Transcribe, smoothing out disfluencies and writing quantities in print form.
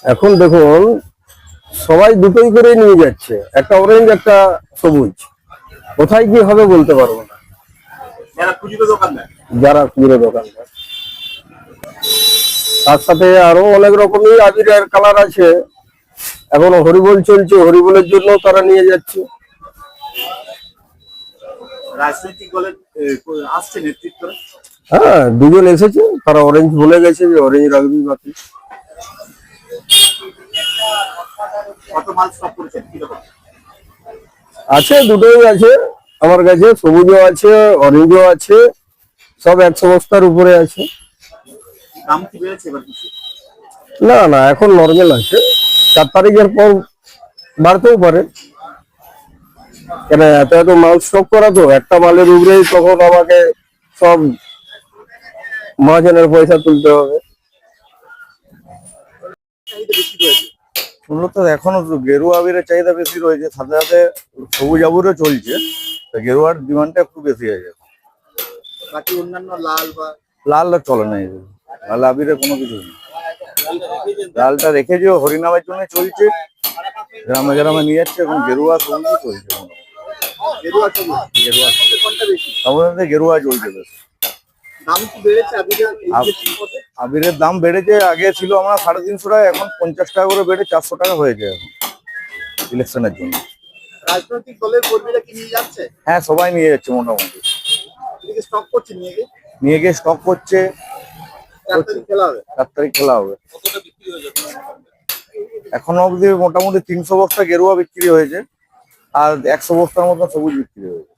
এখন দেখুন, সবাই দুটোই করে নিয়ে যাচ্ছে, একটা অরেঞ্জ একটা সবুজ। কোথায় কি হবে বলতে পারবো না। যারা খুচরো দোকানদার, তার সাথে আরো অনেক রকমের আবিরের কালার আছে। এখন হরিবোল চলছে, হরিবোলের জন্য তারা নিয়ে যাচ্ছে। রাজনৈতিক দলের আসছে নেতৃত্ব। হ্যাঁ, দুজন এসেছে, তারা অরেঞ্জ বলে গেছে যে অরেঞ্জ রাখবি বাকি। কত মাল স্টক করেছেন কিরকম? আছে, দুটোই আছে আমার কাছে, সবুজও আছে অরেঞ্জও আছে, সব 100 বস্তার উপরে আছে। দাম কি বেড়েছে এবার কিছু? না না, এখন নর্মাল আছে। 4 তারিখের পর বাড়তেও পারে, কেন এত এত মাল স্টক করা তো একটা মালের উপরেই তখন আমাকে সব মহাজনের পয়সা তুলতে হবে। মূলত এখনো গেরুয়া আবিরের চাহিদা বেশি রয়েছে, সাথে সাথে সবুজ আবিরও চলছে। গেরুয়ার ডিমান্ডটা একটু বেশি আছে। বাকি অন্যান্য লাল বা লাল চলে না, লাল আবিরে কোনো কিছু নেই। লালটা রেখেছে হরিনামের জন্য চলছে, গ্রামে গ্রামে নিয়ে যাচ্ছে। এখন গেরুয়া সবুজই চলছে। গেরুয়া ছবি গেরুয়া কোনটা বেশি? আমাদের গেরুয়া চলছে বেশ। দাম কি বেড়েছে আবিরের? আবিরের দাম বেড়েছে, আগে ছিল আমরা 350 টাকা, এখন 50 টাকা করে বেড়ে 400 টাকা হয়েছে এখন ইলেকশনের জন্য। রাজনৈতিক দলের কর্মীরা কি নিয়ে যাচ্ছে? হ্যাঁ, সবাই নিয়ে যাচ্ছে মোটামুটি। এদিকে স্টক করছে নিয়ে গিয়ে নিয়ে গিয়ে স্টক করছে। 4 তারিখ খেলা হবে। 4 তারিখ খেলা হবে। কতটা বিক্রি হয়ে যাবে? এখনো অবধি মোটামুটি 300 বস্তা গেরুয়া বিক্রি হয়েছে, আর 100 বস্তার মতো সবুজ বিক্রি হয়েছে।